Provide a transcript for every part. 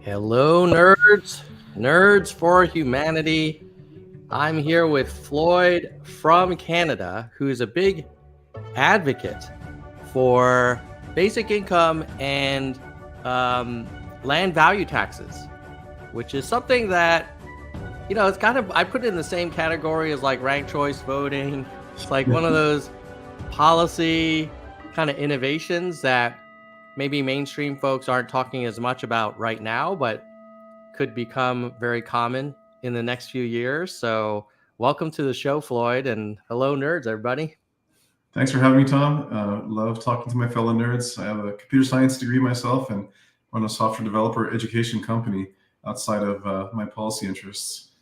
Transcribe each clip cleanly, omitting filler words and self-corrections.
Hello, nerds for humanity. I'm here with Floyd from Canada, who is a big advocate for basic income and land value taxes, which is something that, it's kind of, I put it in the same category as like ranked choice voting. It's like one of those policy kind of innovations that maybe mainstream folks aren't talking as much about right now, but could become very common in the next few years. So welcome to the show, Floyd, and hello, nerds, everybody. Thanks for having me, Tom. Love talking to my fellow nerds. I have a computer science degree myself and run a software developer education company outside of my policy interests.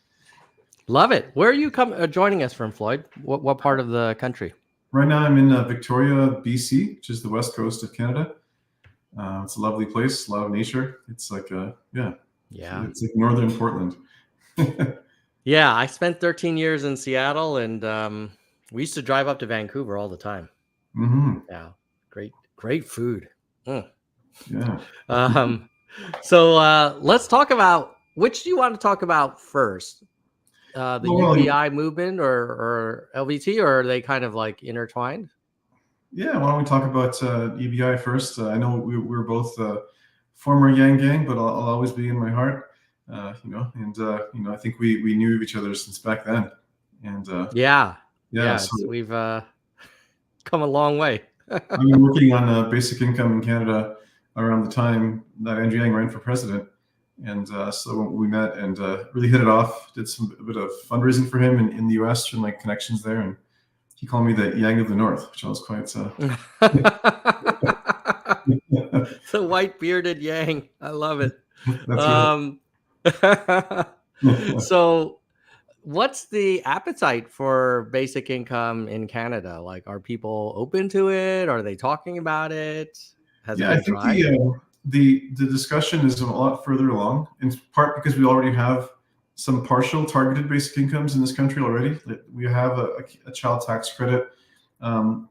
Love it. Where are you joining us from, Floyd? What part of the country? Right now I'm in Victoria, BC, which is the west coast of Canada. It's a lovely place, a lot of nature. It's like, it's like northern Portland. Yeah, I spent 13 years in Seattle, and we used to drive up to Vancouver all the time. Mm-hmm. Yeah, great food. Yeah. So let's talk about, which do you want to talk about first? The UBI movement or LVT, or are they kind of like intertwined? Yeah, why don't we talk about UBI first? I know we're both former Yang Gang, but I'll always be in my heart. I think we knew of each other since back then. And so we've come a long way. I've been working on basic income in Canada around the time that Andrew Yang ran for president. And so we met and really hit it off, did a bit of fundraising for him in the US from like connections there. And he called me the Yang of the North, which I was quite... The white bearded Yang. I love it. So what's the appetite for basic income in Canada? Like, are people open to it? Are they talking about it? I think the discussion is a lot further along, in part because we already have some partial targeted basic incomes in this country already. We have a child tax credit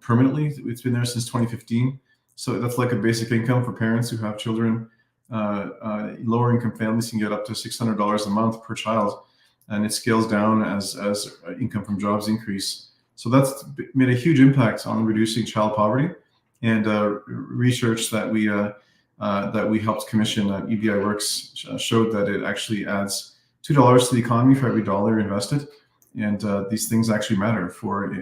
permanently. It's been there since 2015. So that's like a basic income for parents who have children. Lower income families can get up to $600 a month per child, and it scales down as income from jobs increase. So that's made a huge impact on reducing child poverty. And research that we helped commission at UBI Works showed that it actually adds $2 to the economy for every dollar invested. And these things actually matter for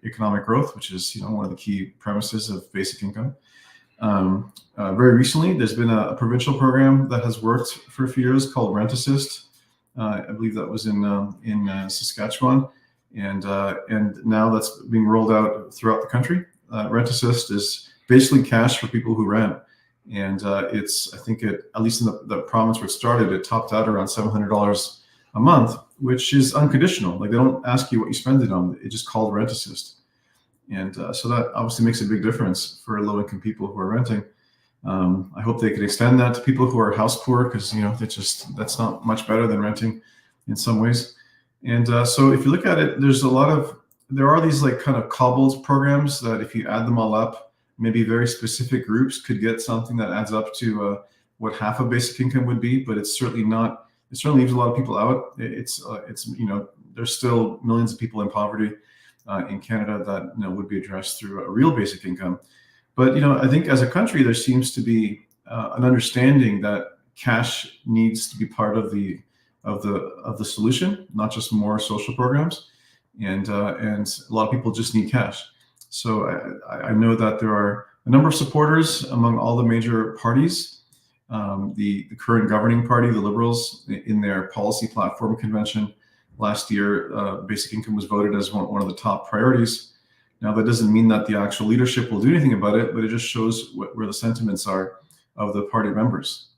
economic growth, which is one of the key premises of basic income. Very recently, there's been a provincial program that has worked for a few years called Rent Assist. I believe that was in Saskatchewan, and now that's being rolled out throughout the country. Rent Assist is basically cash for people who rent, and at least in the province where it started, it topped out around $700 a month, which is unconditional. Like, they don't ask you what you spend it on; it's just called Rent Assist. And so that obviously makes a big difference for low-income people who are renting. I hope they could extend that to people who are house poor, because that's not much better than renting in some ways. And so if you look at it, there are these like kind of cobbled programs that if you add them all up, maybe very specific groups could get something that adds up to what half of basic income would be. But it's certainly not. It certainly leaves a lot of people out. There's still millions of people in poverty in Canada that would be addressed through a real basic income. But I think as a country, there seems to be an understanding that cash needs to be part of the solution, not just more social programs. And a lot of people just need cash. So I know that there are a number of supporters among all the major parties. The current governing party, the Liberals, in their policy platform convention last year, basic income was voted as one of the top priorities. Now, that doesn't mean that the actual leadership will do anything about it, but it just shows where the sentiments are of the party members.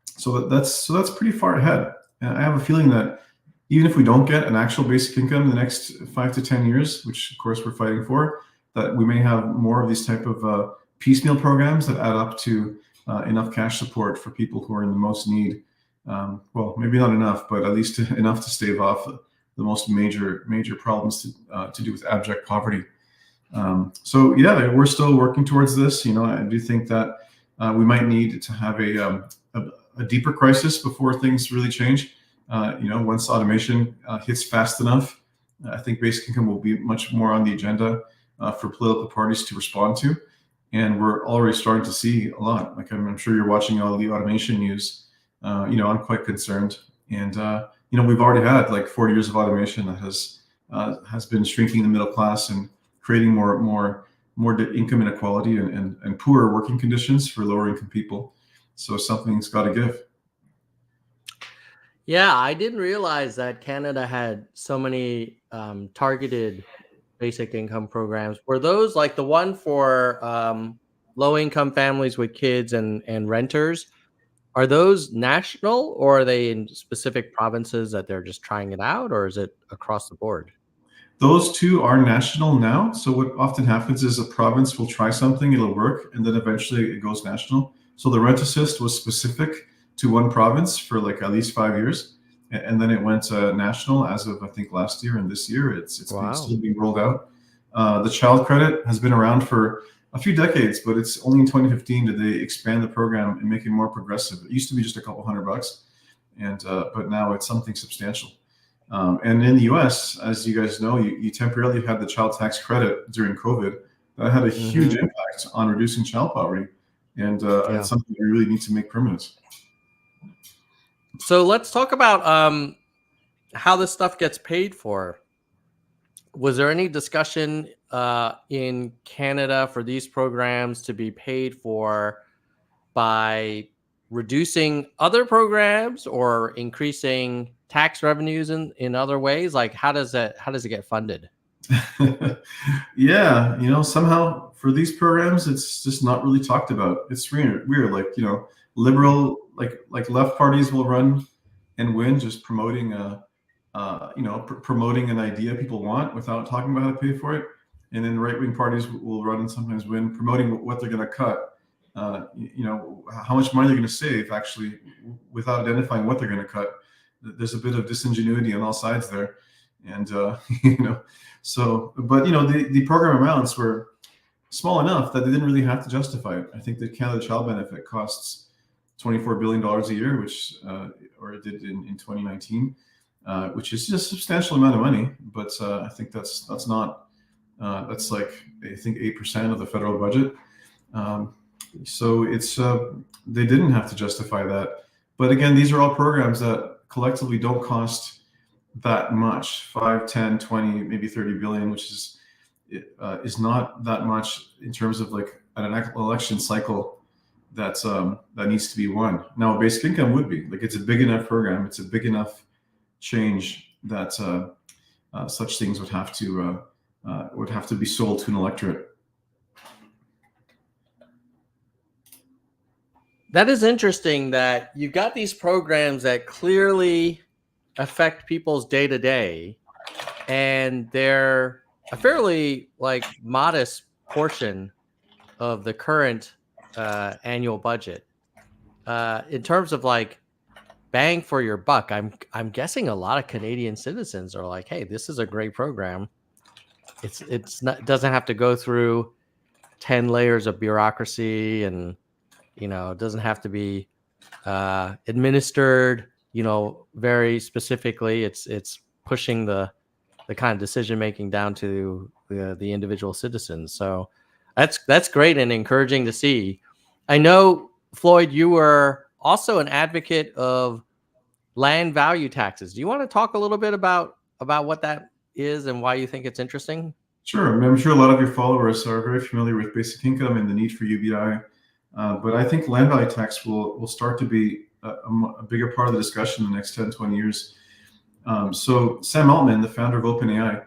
So that's pretty far ahead. And I have a feeling that even if we don't get an actual basic income in the next 5 to 10 years, which of course we're fighting for, that we may have more of these type of piecemeal programs that add up to enough cash support for people who are in the most need. Well, maybe not enough, but at least enough to stave off the most major problems to do with abject poverty. So yeah, we're still working towards this. I do think that we might need to have a deeper crisis before things really change. Once automation hits fast enough, I think basic income will be much more on the agenda for political parties to respond to. And we're already starting to see a lot. Like I'm sure you're watching all the automation news. I'm quite concerned. And we've already had like 40 years of automation that has been shrinking the middle class and creating more income inequality and poorer working conditions for lower income people. So something's got to give. Yeah, I didn't realize that Canada had so many targeted basic income programs. Were those like the one for low income families with kids and renters? Are those national, or are they in specific provinces that they're just trying it out, or is it across the board? Those two are national now. So what often happens is a province will try something, it'll work, and then eventually it goes national. So the rent assist was specific to one province for like at least 5 years, and then it went national as of I think last year, and this year it's still being rolled out. The child credit has been around for a few decades, but it's only in 2015 did they expand the program and make it more progressive. It used to be just a couple $100, and but now it's something substantial. And in the U.S., as you guys know, you temporarily had the child tax credit during COVID. That had a huge impact on reducing child poverty, and it's something we really need to make permanent. So let's talk about how this stuff gets paid for. Was there any discussion in Canada for these programs to be paid for by reducing other programs or increasing tax revenues in other ways? Like how does it get funded? Yeah, somehow for these programs, it's just not really talked about. It's weird. Like, liberal, like left parties will run and win just promoting promoting an idea people want without talking about how to pay for it. And then right-wing parties will run and sometimes win promoting what they're going to cut. How much money they're going to save actually without identifying what they're going to cut. There's a bit of disingenuity on all sides there. And, the program amounts were small enough that they didn't really have to justify it. I think the Canada Child Benefit costs $24 billion a year, which, or it did in 2019, which is just a substantial amount of money. But I think that's not, that's like, I think 8% of the federal budget. So it's, they didn't have to justify that. But again, these are all programs that collectively don't cost that much, 5, 10, 20, maybe 30 billion, which is not that much in terms of like an election cycle that needs to be won. Now, basic income would be like, it's a big enough program. It's a big enough change that such things would have to be sold to an electorate. That is interesting that you've got these programs that clearly affect people's day to day, and they're a fairly like modest portion of the current annual budget. In terms of like bang for your buck, I'm guessing a lot of Canadian citizens are like, hey, this is a great program. It's not, doesn't have to go through 10 layers of bureaucracy, and it doesn't have to be administered very specifically. It's pushing the kind of decision making down to the individual citizens. So that's great and encouraging to see. I know, Floyd, you were also an advocate of land value taxes. Do you want to talk a little bit about what that is and why you think it's interesting? Sure. I'm sure a lot of your followers are very familiar with basic income and the need for UBI. But I think land value tax will start to be a bigger part of the discussion in the next 10, 20 years. So Sam Altman, the founder of OpenAI,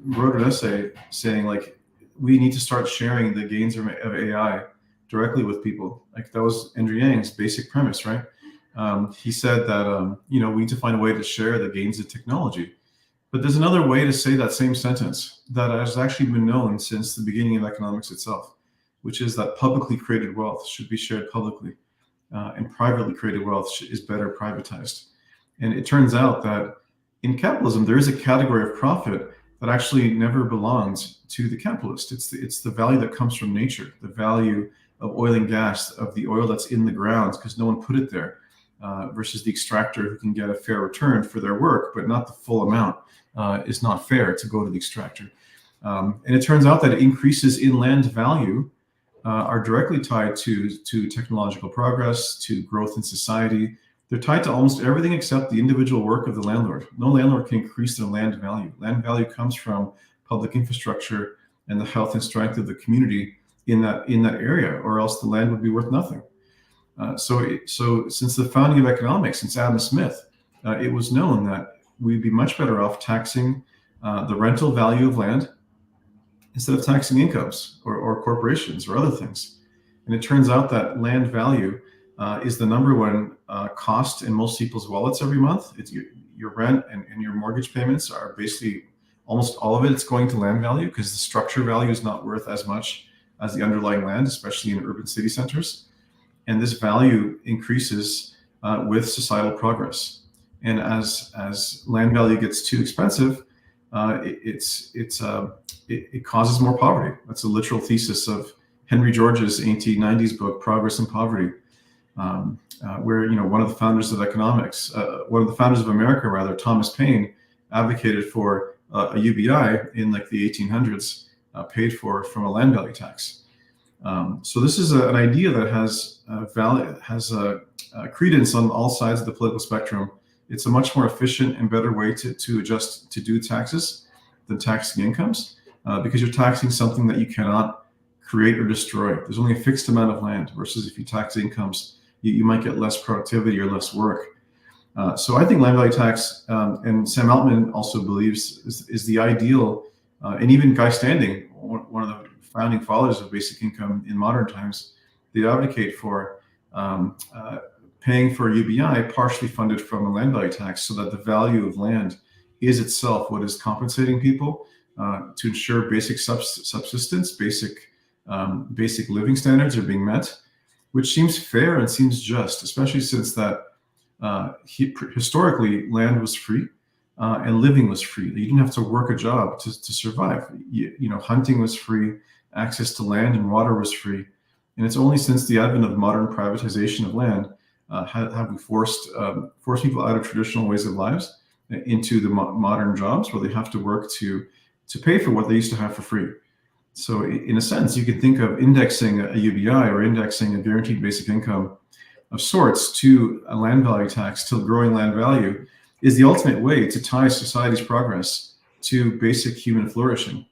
wrote an essay saying like, we need to start sharing the gains of AI directly with people. Like that was Andrew Yang's basic premise, right? He said that, we need to find a way to share the gains of technology. But there's another way to say that same sentence that has actually been known since the beginning of economics itself, which is that publicly created wealth should be shared publicly, and privately created wealth is better privatized. And it turns out that in capitalism, there is a category of profit that actually never belongs to the capitalist. It's the value that comes from nature, the value oil and gas, of the oil that's in the ground because no one put it there, versus the extractor who can get a fair return for their work, but not the full amount, is not fair to go to the extractor. And it turns out that increases in land value are directly tied to technological progress, to growth in society. They're tied to almost everything except the individual work of the landlord. No landlord can increase their land value. Land value comes from public infrastructure and the health and strength of the community in that area, or else the land would be worth nothing. So since the founding of economics, since Adam Smith, it was known that we'd be much better off taxing the rental value of land instead of taxing incomes or corporations or other things. And it turns out that land value is the number one cost in most people's wallets every month. It's your rent and your mortgage payments are basically almost all of it's going to land value, because the structure value is not worth as much as the underlying land, especially in urban city centers. And this value increases with societal progress. And as land value gets too expensive, it causes more poverty. That's a literal thesis of Henry George's 1890s book, Progress and Poverty, where one of the founders of economics, one of the founders of America, rather, Thomas Paine, advocated for a UBI in like the 1800s, paid for from a land value tax. So this is an idea that has credence on all sides of the political spectrum. It's a much more efficient and better way to do taxes than taxing incomes, because you're taxing something that you cannot create or destroy. There's only a fixed amount of land, versus if you tax incomes, you might get less productivity or less work. So I think land value tax, and Sam Altman also believes, is the ideal, and even Guy Standing, one of the founding fathers of basic income in modern times, they advocate for paying for UBI partially funded from a land value tax, so that the value of land is itself what is compensating people to ensure basic subsistence, basic living standards are being met, which seems fair and seems just, especially since that historically land was free and living was free. You didn't have to work a job to survive. Hunting was free, access to land and water was free. And it's only since the advent of modern privatization of land have we forced people out of traditional ways of lives into the modern jobs where they have to work to pay for what they used to have for free. So in a sense, you could think of indexing a UBI or indexing a guaranteed basic income of sorts to a land value tax, till growing land value, is the ultimate way to tie society's progress to basic human flourishing,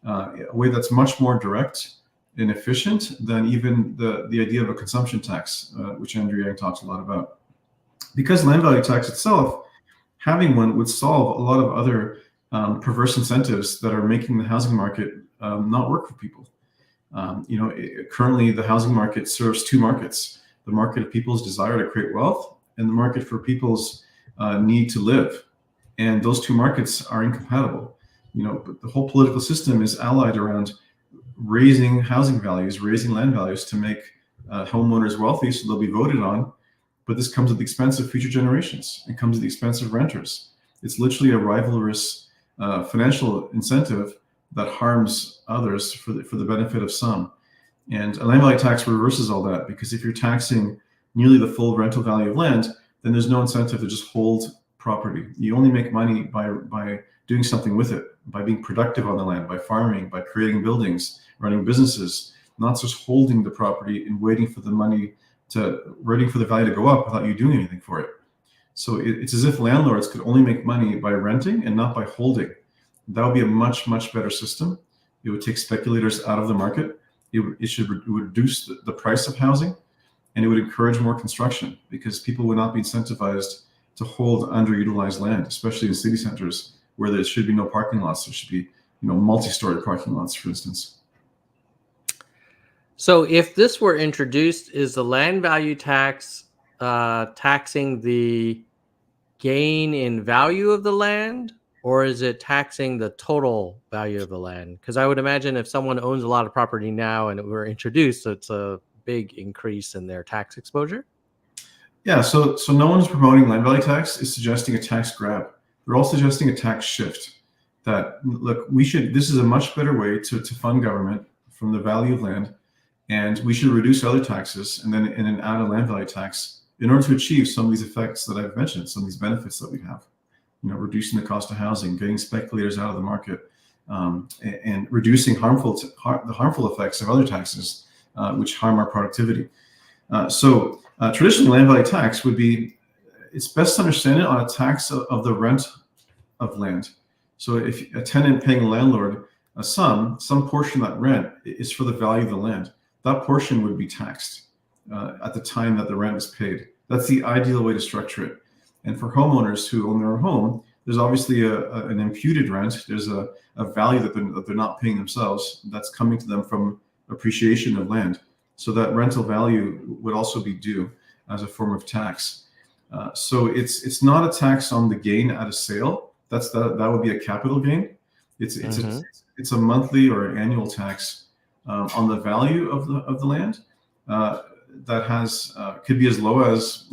a way that's much more direct and efficient than even the idea of a consumption tax, which Andrew Yang talks a lot about. Because land value tax itself, having one would solve a lot of other perverse incentives that are making the housing market not work for people. Currently the housing market serves two markets: the market of people's desire to create wealth and the market for people's need to live. And those two markets are incompatible. But the whole political system is allied around raising housing values, raising land values to make homeowners wealthy so they'll be voted on. But this comes at the expense of future generations. It comes at the expense of renters. It's literally a rivalrous financial incentive that harms others for the benefit of some. And a land value tax reverses all that, because if you're taxing nearly the full rental value of land, then there's no incentive to just hold property. You only make money by doing something with it, by being productive on the land, by farming, by creating buildings, running businesses, not just holding the property and waiting for the value to go up without you doing anything for it. So it's as if landlords could only make money by renting and not by holding. That would be a much, much better system. It would take speculators out of the market. It would reduce the price of housing, and it would encourage more construction, because people would not be incentivized to hold underutilized land, especially in city centers where there should be no parking lots. There should be, multi-story parking lots, for instance. So if this were introduced, is the land value tax taxing the gain in value of the land, or is it taxing the total value of the land? Because I would imagine if someone owns a lot of property now and it were introduced, it's a big increase in their tax exposure. Yeah, so no one's promoting land value tax is suggesting a tax grab. They're all suggesting a tax shift. That, look, this is a much better way to fund government from the value of land, And we should reduce other taxes and then add a land value tax in order to achieve some of these effects that I've mentioned, some of these benefits that we have. Reducing the cost of housing, getting speculators out of the market, and reducing the harmful effects of other taxes, which harm our productivity. So traditionally, land value tax would be, it's best to understand it on a tax of the rent of land. So if a tenant paying a landlord some portion of that rent is for the value of the land, that portion would be taxed at the time that the rent is paid. That's the ideal way to structure it. And for homeowners who own their own home, there's obviously an imputed rent. There's a value that they're not paying themselves that's coming to them from appreciation of land. So that rental value would also be due as a form of tax. So it's not a tax on the gain at a sale. That would be a capital gain. It's a monthly or annual tax on the value of the land that has could be as low as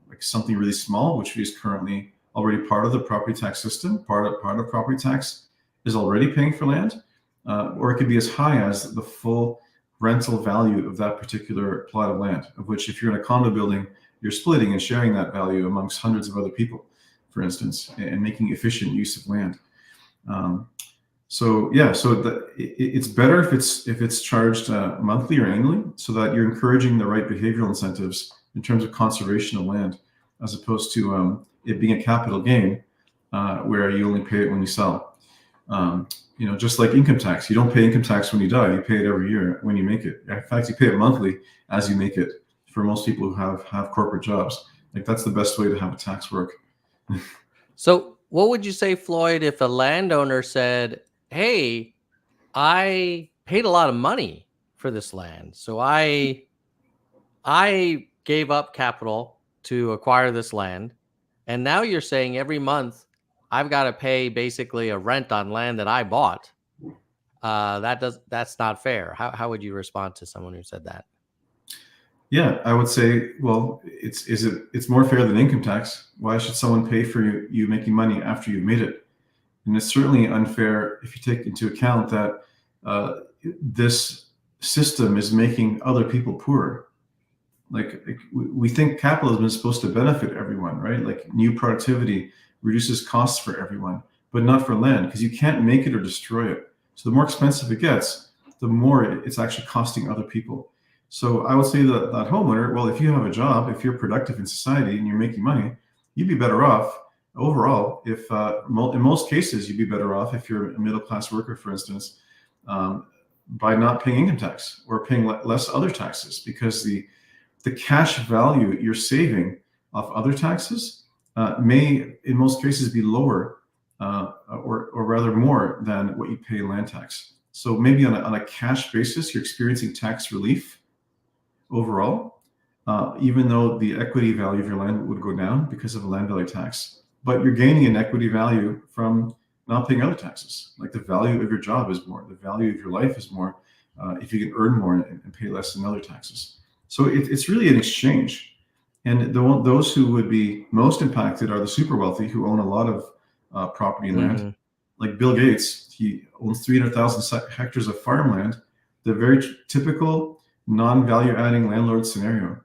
like something really small, which is currently already part of the property tax system. Part of property tax is already paying for land, or it could be as high as the full rental value of that particular plot of land, of which if you're in a condo building, you're splitting and sharing that value amongst hundreds of other people, for instance, and making efficient use of land. It's better if it's charged monthly or annually, so that you're encouraging the right behavioral incentives in terms of conservation of land, as opposed to it being a capital gain where you only pay it when you sell. Just like income tax, you don't pay income tax when you die; you pay it every year when you make it. In fact, you pay it monthly as you make it. For most people who have corporate jobs, like that's the best way to have a tax work. So, what would you say, Floyd, if a landowner said, "Hey, I paid a lot of money for this land, so I gave up capital to acquire this land, and now you're saying every month I've got to pay basically a rent on land that I bought. That's not fair." How would you respond to someone who said that? Yeah, I would say, well, it's more fair than income tax. Why should someone pay for you making money after you've made it? And it's certainly unfair if you take into account that this system is making other people poorer. Like we think capitalism is supposed to benefit everyone, right? Like new productivity reduces costs for everyone, but not for land, because you can't make it or destroy it. So the more expensive it gets, the more it's actually costing other people. So I would say that homeowner, well, if you have a job, if you're productive in society and you're making money, you'd be better off overall. If in most cases, you'd be better off if you're a middle-class worker, for instance, by not paying income tax or paying less other taxes, because the cash value you're saving off other taxes may, in most cases, be lower or rather more than what you pay in land tax. So maybe on a cash basis, you're experiencing tax relief overall, even though the equity value of your land would go down because of a land value tax. But you're gaining an equity value from not paying other taxes. Like the value of your job is more, the value of your life is more if you can earn more and pay less than other taxes. So it's really an exchange. And those who would be most impacted are the super wealthy, who own a lot of property and land. Like Bill Gates, he owns 300,000 hectares of farmland. The very typical non-value adding landlord scenario.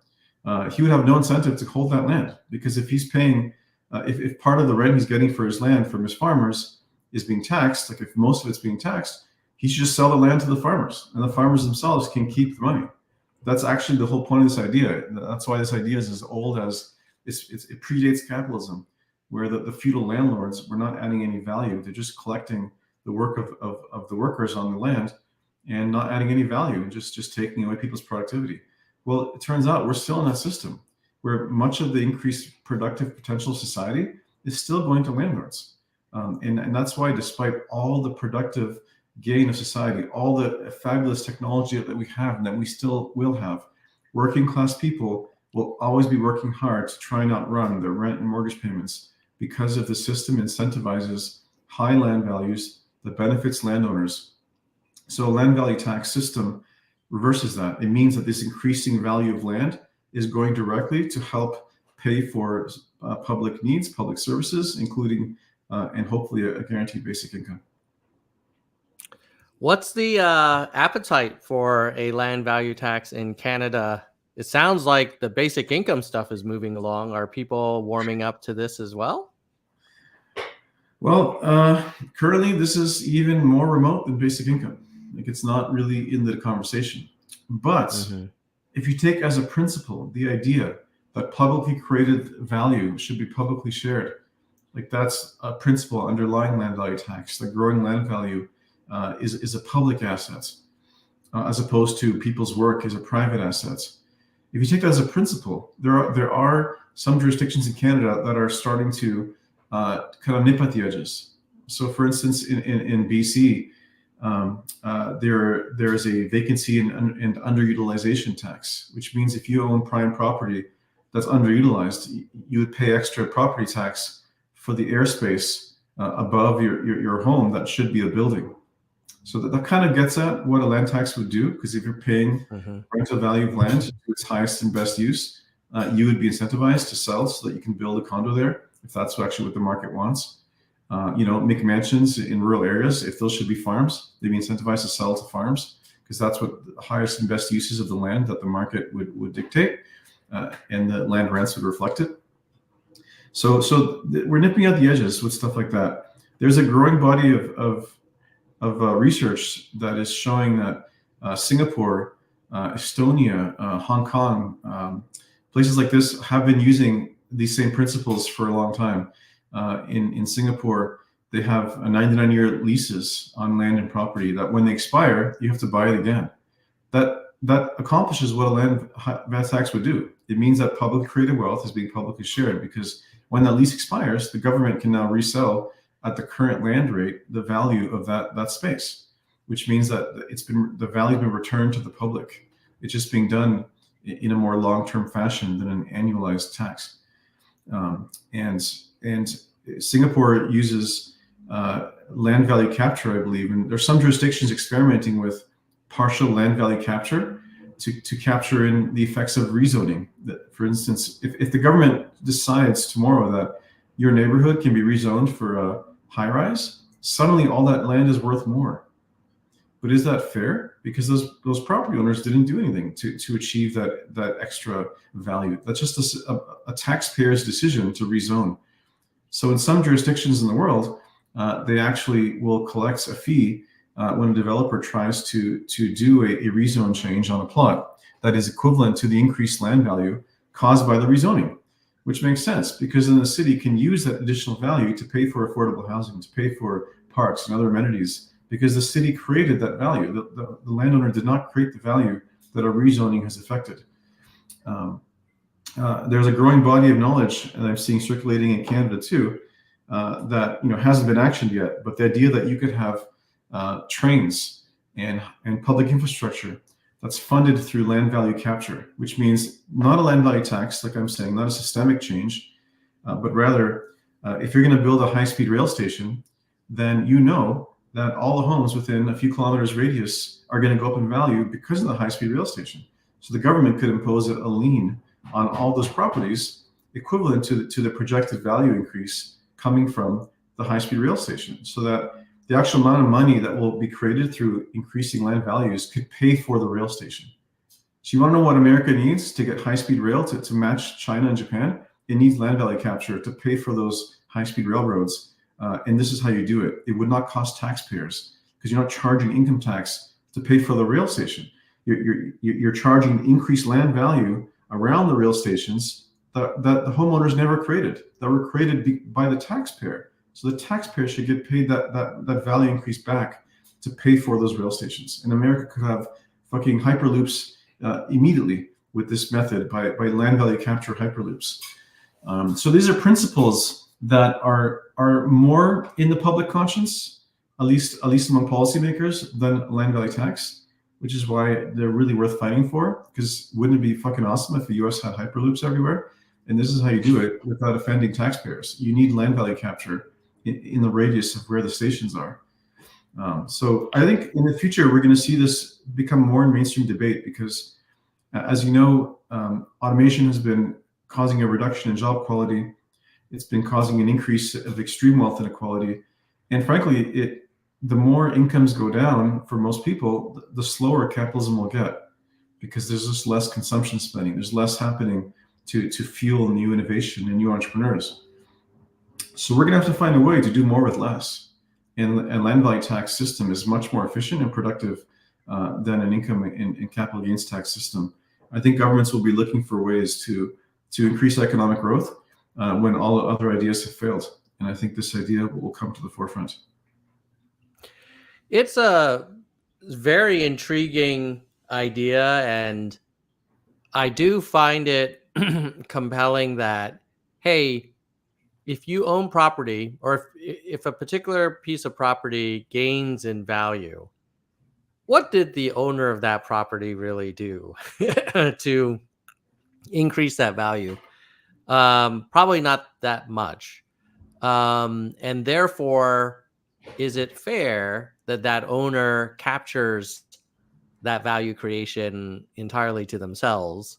He would have no incentive to hold that land, because if he's paying, if part of the rent he's getting for his land from his farmers is being taxed, like if most of it's being taxed, he should just sell the land to the farmers, and the farmers themselves can keep the money. That's actually the whole point of this idea. That's why this idea is as old as it predates capitalism, where the feudal landlords were not adding any value. They're just collecting the work of the workers on the land and not adding any value, and just taking away people's productivity. Well, it turns out we're still in that system where much of the increased productive potential of society is still going to landlords. And that's why, despite all the productive gain of society, all the fabulous technology that we have and that we still will have, working class people will always be working hard to try and outrun their rent and mortgage payments, because of the system incentivizes high land values that benefits landowners. So a land value tax system reverses that. It means that this increasing value of land is going directly to help pay for public needs, public services, including and hopefully a guaranteed basic income. What's the appetite for a land value tax in Canada? It sounds like the basic income stuff is moving along. Are people warming up to this as well? Well, currently this is even more remote than basic income. Like it's not really in the conversation. But Mm-hmm. if you take as a principle the idea that publicly created value should be publicly shared, like that's a principle underlying land value tax. The growing land value is a public asset, as opposed to people's work as a private asset. If you take that as a principle, there are some jurisdictions in Canada that are starting to kind of nip at the edges. So, for instance, in BC, there is a vacancy and underutilization tax, which means if you own prime property that's underutilized, you would pay extra property tax for the airspace above your home that should be a building. So that kind of gets at what a land tax would do, because if you're paying rental value of land to its highest and best use, you would be incentivized to sell so that you can build a condo there, if that's actually what the market wants. Make mansions in rural areas. If those should be farms, they'd be incentivized to sell to farms, because that's what the highest and best uses of the land that the market would dictate, and the land rents would reflect it. So we're nipping at the edges with stuff like that. There's a growing body of research that is showing that Singapore, Estonia, Hong Kong, places like this have been using these same principles for a long time. In Singapore, they have a 99-year leases on land and property that when they expire, you have to buy it again. That accomplishes what a land value tax would do. It means that publicly created wealth is being publicly shared, because when that lease expires, the government can now resell at the current land rate the value of that space, which means that the value has been returned to the public. It's just being done in a more long-term fashion than an annualized tax. And Singapore uses land value capture, I believe, and there's some jurisdictions experimenting with partial land value capture to capture in the effects of rezoning. That, for instance, if the government decides tomorrow that your neighborhood can be rezoned for a high rise, suddenly all that land is worth more. But is that fair? Because those property owners didn't do anything to achieve that extra value. That's just a taxpayer's decision to rezone. So in some jurisdictions in the world, they actually will collect a fee when a developer tries to do a rezone change on a plot that is equivalent to the increased land value caused by the rezoning, which makes sense, because then the city can use that additional value to pay for affordable housing, to pay for parks and other amenities, because the city created that value. The landowner did not create the value that a rezoning has affected. There's a growing body of knowledge, and I'm seeing circulating in Canada too, that hasn't been actioned yet. But the idea that you could have trains and public infrastructure that's funded through land value capture, which means not a land value tax, like I'm saying, not a systemic change, but rather, if you're going to build a high-speed rail station, then that all the homes within a few kilometers radius are going to go up in value because of the high-speed rail station. So the government could impose a lien on all those properties equivalent to the projected value increase coming from the high-speed rail station, so that the actual amount of money that will be created through increasing land values could pay for the rail station. So you want to know what America needs to get high-speed rail to match China and Japan? It needs land value capture to pay for those high-speed railroads. And this is how you do it. It would not cost taxpayers, because you're not charging income tax to pay for the rail station. You're charging increased land value around the rail stations that the homeowners never created, that were created by the taxpayer. So the taxpayer should get paid that value increase back to pay for those rail stations. And America could have fucking hyperloops immediately with this method by land value capture hyperloops. So these are principles that are more in the public conscience, at least among policymakers, than land value tax, which is why they're really worth fighting for. Because wouldn't it be fucking awesome if the US had hyperloops everywhere? And this is how you do it without offending taxpayers. You need land value capture in the radius of where the stations are. So I think in the future, we're going to see this become more in mainstream debate, because as you know, automation has been causing a reduction in job quality. It's been causing an increase of extreme wealth inequality. And frankly, the more incomes go down for most people, the slower capitalism will get, because there's just less consumption spending. There's less happening to fuel new innovation and new entrepreneurs. So we're going to have to find a way to do more with less. And land value tax system is much more efficient and productive than an income and capital gains tax system. I think governments will be looking for ways to increase economic growth when all other ideas have failed. And I think this idea will come to the forefront. It's a very intriguing idea, and I do find it compelling that, hey, if you own property, or if a particular piece of property gains in value, what did the owner of that property really do to increase that value? Probably not that much. And therefore, is it fair that that owner captures that value creation entirely to themselves?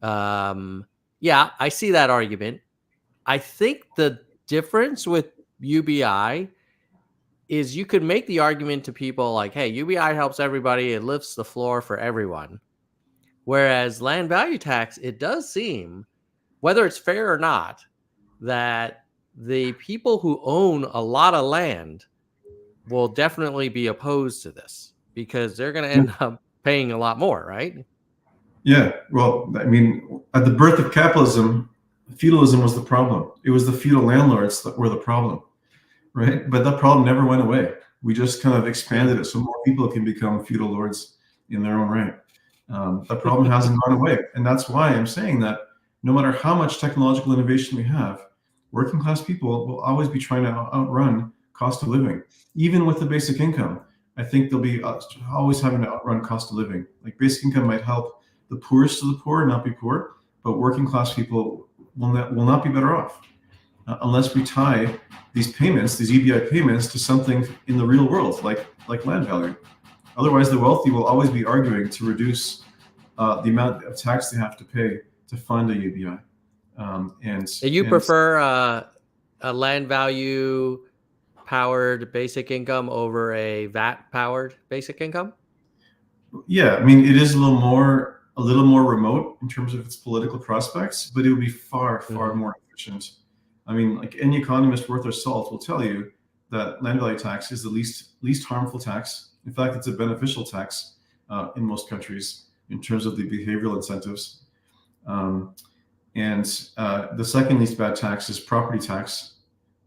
Yeah, I see that argument. I think the difference with UBI is you could make the argument to people like, hey, UBI helps everybody. It lifts the floor for everyone. Whereas land value tax, it does seem, whether it's fair or not, that the people who own a lot of land will definitely be opposed to this because they're going to end up paying a lot more, right? Yeah, well, I mean, at the birth of capitalism, feudalism was the problem. It was the feudal landlords that were the problem, right? But that problem never went away. We just kind of expanded it so more people can become feudal lords in their own right. That problem hasn't gone away. And that's why I'm saying that no matter how much technological innovation we have, working class people will always be trying to outrun cost of living. Even with the basic income, I think they'll be always having to outrun cost of living. Like basic income might help the poorest of the poor not be poor, but working class people will not be better off unless we tie these payments, these UBI payments, to something in the real world, like land value. Otherwise, the wealthy will always be arguing to reduce the amount of tax they have to pay to fund a UBI. Prefer a land value powered basic income over a VAT powered basic income? Yeah, I mean, it is a little more remote in terms of its political prospects, but it would be far more efficient. I mean, like any economist worth their salt will tell you that land value tax is the least harmful tax. In fact, it's a beneficial tax in most countries in terms of the behavioral incentives. And the second least bad tax is property tax.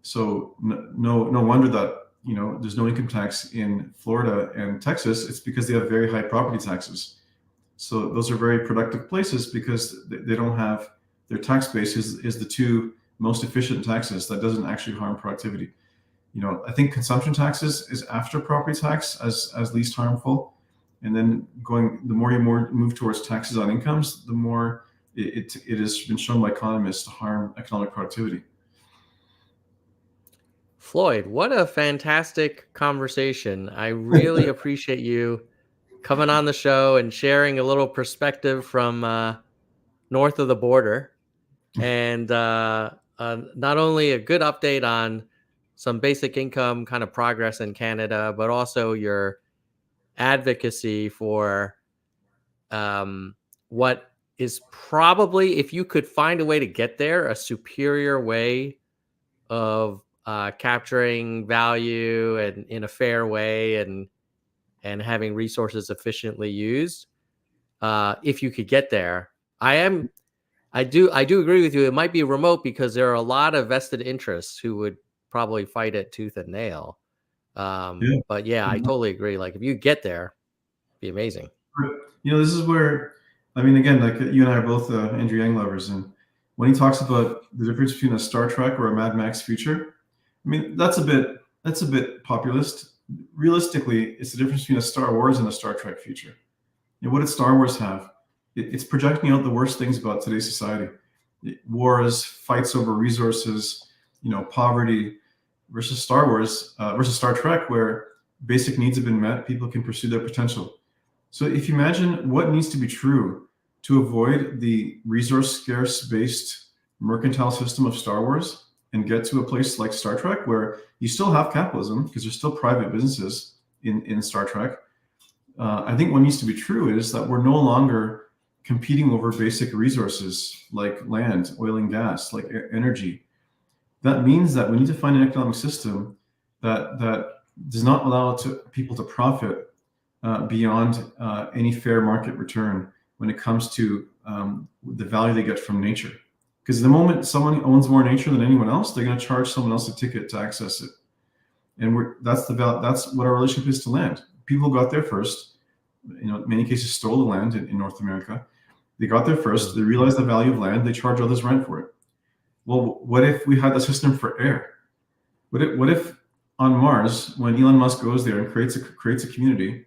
So no wonder that there's no income tax in Florida and Texas. It's because they have very high property taxes. So those are very productive places because they don't have, their tax base is the two most efficient taxes that doesn't actually harm productivity. I think consumption taxes is after property tax as least harmful. And then the more you move towards taxes on incomes, the more it has been shown by economists to harm economic productivity. Floyd, what a fantastic conversation. I really appreciate you coming on the show and sharing a little perspective from north of the border, and not only a good update on some basic income kind of progress in Canada, but also your advocacy for what is probably, if you could find a way to get there, a superior way of capturing value and in a fair way and having resources efficiently used. If you could get there, I do agree with you. It might be remote because there are a lot of vested interests who would probably fight it tooth and nail. But yeah, I totally agree. Like if you get there, it'd be amazing. This is where, I mean, again, like you and I are both Andrew Yang lovers, and when he talks about the difference between a Star Trek or a Mad Max future, I mean, that's a bit populist. Realistically, it's the difference between a Star Wars and a Star Trek future. What did Star Wars have? It's projecting out the worst things about today's society: wars, fights over resources, poverty, versus Star Wars, versus Star Trek, where basic needs have been met, people can pursue their potential. So if you imagine what needs to be true to avoid the resource scarce based mercantile system of Star Wars, and get to a place like Star Trek where you still have capitalism because there's still private businesses in Star Trek, I think what needs to be true is that we're no longer competing over basic resources like land, oil and gas, like energy. That means that we need to find an economic system that does not allow people to profit beyond any fair market return when it comes to the value they get from nature. Because the moment someone owns more nature than anyone else, they're going to charge someone else a ticket to access it. And that's what our relationship is to land. People got there first. In many cases, stole the land in North America. They got there first. They realized the value of land. They charge others rent for it. Well, what if we had a system for air? What if on Mars, when Elon Musk goes there and creates a community,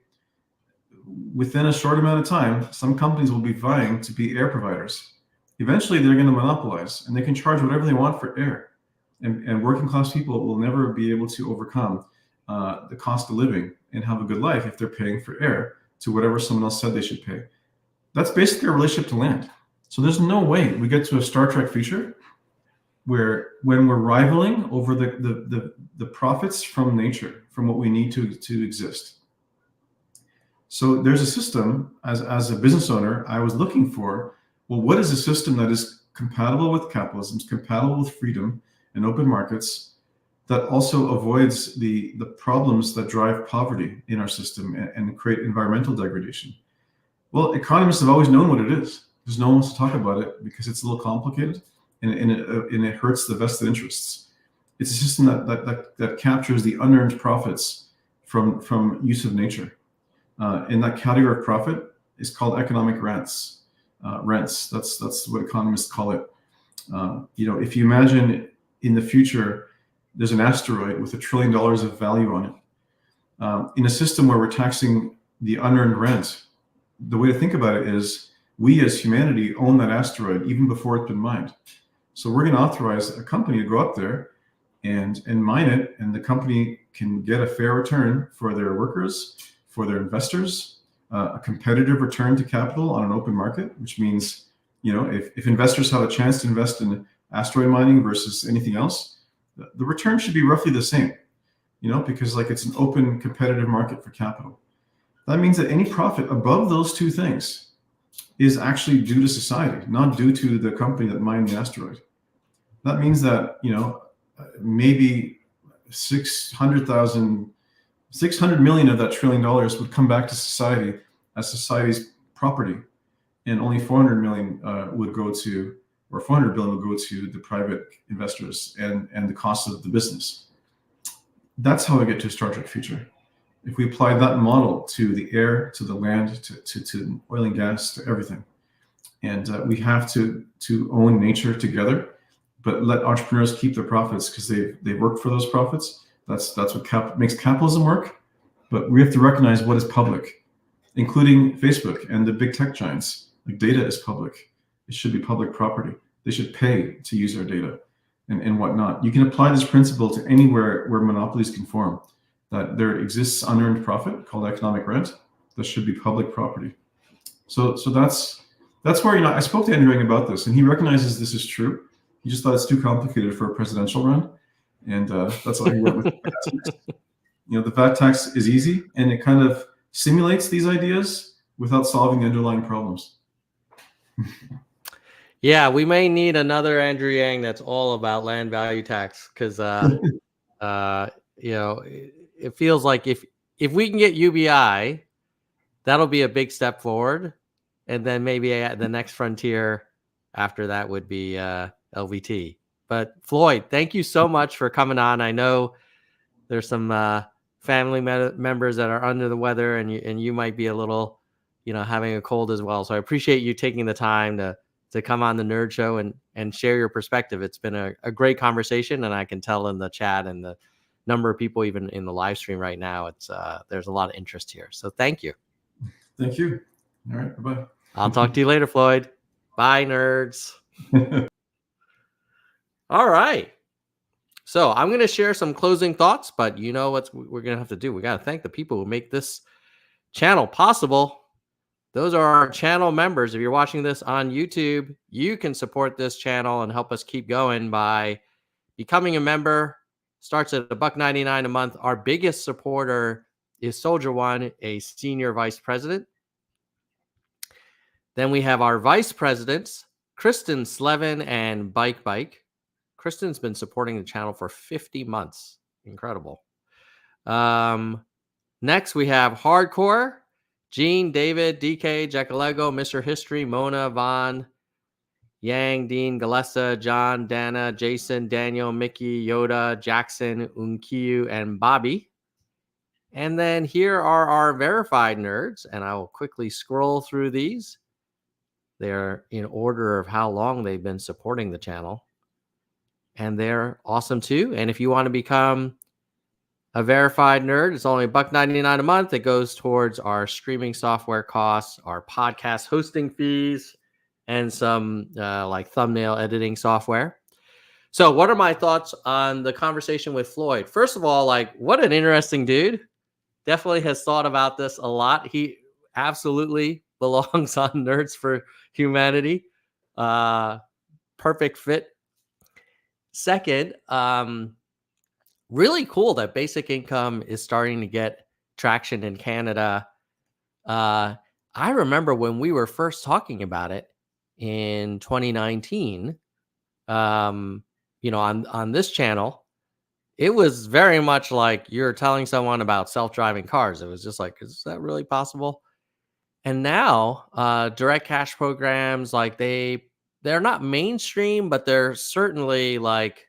within a short amount of time, some companies will be vying to be air providers. Eventually, they're going to monopolize, and they can charge whatever they want for air. And working class people will never be able to overcome the cost of living and have a good life if they're paying for air to whatever someone else said they should pay. That's basically our relationship to land. So there's no way we get to a Star Trek future where when we're rivaling over the profits from nature, from what we need to exist. So there's a system, as a business owner, I was looking for, well, what is a system that is compatible with capitalism, compatible with freedom and open markets, that also avoids the problems that drive poverty in our system and create environmental degradation? Well, economists have always known what it is. Because no one wants to talk about it because it's a little complicated and it hurts the vested interests. It's a system that captures the unearned profits from use of nature. And that category of profit is called economic rents. That's what economists call it. If you imagine in the future, there's an asteroid with $1 trillion of value on it. In a system where we're taxing the unearned rent, the way to think about it is we as humanity own that asteroid even before it's been mined. So we're going to authorize a company to go up there and mine it, and the company can get a fair return for their workers, for their investors, a competitive return to capital on an open market, which means, if investors have a chance to invest in asteroid mining versus anything else, the return should be roughly the same, because it's an open competitive market for capital. That means that any profit above those two things is actually due to society, not due to the company that mined the asteroid. That means that, maybe 600 million of that $1 trillion would come back to society as society's property, and only 400 million would go to, or 400 billion would go to the private investors and the cost of the business. That's how we get to a Star Trek future. If we apply that model to the air, to the land, to oil and gas, to everything. And we have to own nature together, but let entrepreneurs keep their profits because they worked for those profits. That's what makes capitalism work. But we have to recognize what is public, including Facebook and the big tech giants. Like, data is public. It should be public property. They should pay to use our data and whatnot. You can apply this principle to anywhere where monopolies can form, that there exists unearned profit called economic rent that should be public property. So that's where, I spoke to Andrew Yang about this, and he recognizes this is true. He just thought it's too complicated for a presidential run. And that's why he went with the VAT tax. The VAT tax is easy, and it kind of simulates these ideas without solving the underlying problems. Yeah, we may need another Andrew Yang that's all about land value tax, because it feels like if we can get UBI, that'll be a big step forward, and then maybe the next frontier after that would be LVT. But Floyd, thank you so much for coming on. I know there's some family members that are under the weather, and you might be a little, having a cold as well. So I appreciate you taking the time to come on the Nerd Show and share your perspective. It's been a great conversation, and I can tell in the chat and the number of people even in the live stream right now, it's there's a lot of interest here. So thank you. Thank you. All right, bye-bye. I'll talk to you later, Floyd. Bye, nerds. All right. So I'm going to share some closing thoughts, but you know what we're going to have to do? We got to thank the people who make this channel possible. Those are our channel members. If you're watching this on YouTube, you can support this channel and help us keep going by becoming a member starts at $1.99 a month. Our biggest supporter is Soldier One, a senior vice president. Then we have our vice presidents, Kristen Slevin and Bike. Kristen's been supporting the channel for 50 months. Incredible. Next, we have Hardcore, Gene, David, DK, Jackalego, Mr. History, Mona, Vaughn, Yang, Dean, Galessa, John, Dana, Jason, Daniel, Mickey, Yoda, Jackson, Unkiyu, and Bobby. And then here are our verified nerds, and I will quickly scroll through these. They're in order of how long they've been supporting the channel. And they're awesome too. And if you want to become a verified nerd, it's only $1.99 a month. It goes towards our streaming software costs, our podcast hosting fees, and some like thumbnail editing software. So what are my thoughts on the conversation with Floyd? First of all, like, what an interesting dude. Definitely has thought about this a lot. He absolutely belongs on Nerds for Humanity. Perfect fit. Second, really cool that basic income is starting to get traction in Canada. I remember when we were first talking about it in 2019, on this channel, it was very much like you're telling someone about self-driving cars. It was just like, is that really possible? And now, direct cash programs, like they're not mainstream, but they're certainly like,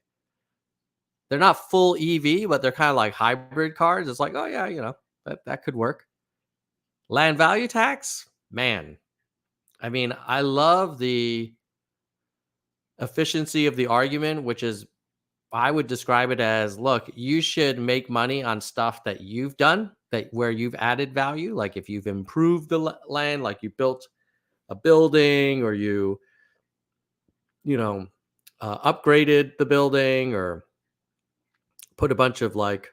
they're not full EV, but they're kind of like hybrid cars. It's like, oh yeah, that could work. Land value tax, man. I mean, I love the efficiency of the argument, which is, I would describe it as, look, you should make money on stuff that you've done, where you've added value. Like if you've improved the land, like you built a building, or you upgraded the building, or put a bunch of like,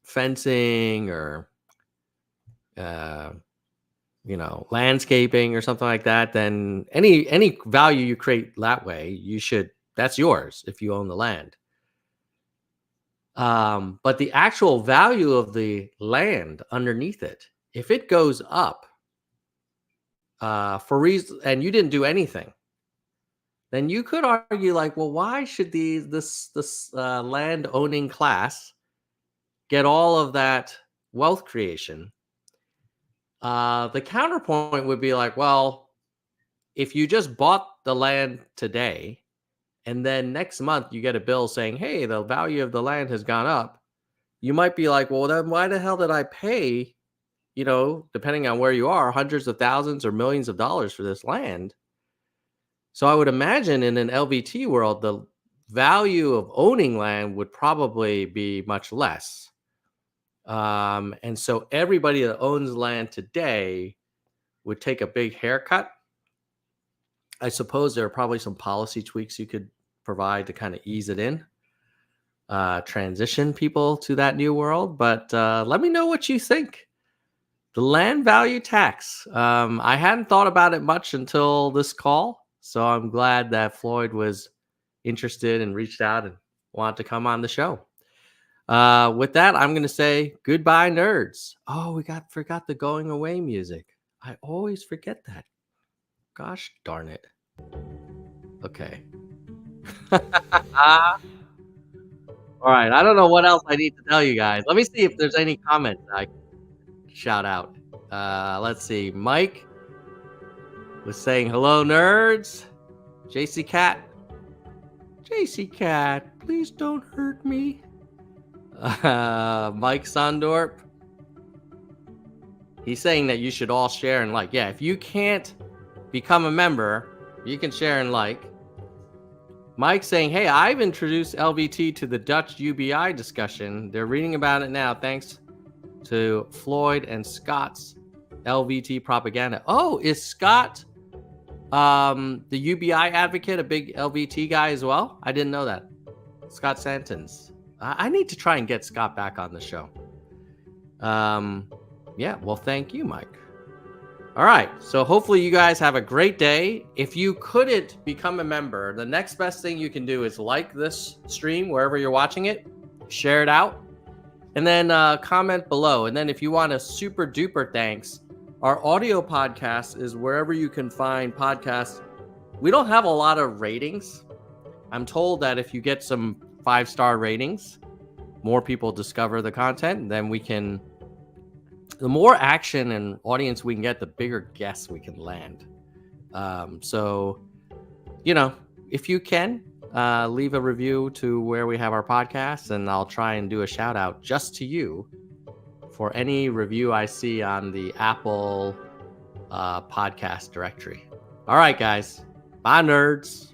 fencing, or landscaping or something like that, then any value you create that way, that's yours if you own the land. But the actual value of the land underneath it, if it goes up for reason, and you didn't do anything, then you could argue like, well, why should this land owning class get all of that wealth creation? The counterpoint would be like, well, if you just bought the land today, and then next month you get a bill saying, hey, the value of the land has gone up, you might be like, well, then why the hell did I pay, depending on where you are, hundreds of thousands or millions of dollars for this land? So I would imagine in an LVT world, the value of owning land would probably be much less. And so everybody that owns land today would take a big haircut. I suppose there are probably some policy tweaks you could provide to kind of ease it in, transition people to that new world. But let me know what you think. The land value tax. I hadn't thought about it much until this call. So I'm glad that Floyd was interested and reached out and wanted to come on the show. With that, I'm going to say goodbye, nerds. Oh, we forgot the going away music. I always forget that. Gosh darn it. Okay. All right. I don't know what else I need to tell you guys. Let me see if there's any comments I can shout out. Let's see. Mike was saying hello, nerds. JC Cat, please don't hurt me. Mike Sondorp, he's saying that you should all share and like. Yeah, if you can't become a member, you can share and like. Mike saying, hey, I've introduced LVT to the Dutch UBI discussion. They're reading about it now thanks to Floyd and Scott's LVT propaganda. Oh, is Scott the UBI advocate a big LVT guy as well? I didn't know that. Scott Santons. I need to try and get Scott back on the show. Yeah, well, thank you, Mike. All right. So hopefully you guys have a great day. If you couldn't become a member, the next best thing you can do is like this stream wherever you're watching it, share it out, and then comment below. And then if you want a super duper thanks, our audio podcast is wherever you can find podcasts. We don't have a lot of ratings. I'm told that if you get some 5-star ratings, more people discover the content, and then we can, the more action and audience we can get, the bigger guests we can land. So, if you can, leave a review to where we have our podcasts, and I'll try and do a shout out just to you for any review I see on the Apple podcast directory. All right, guys. Bye, nerds.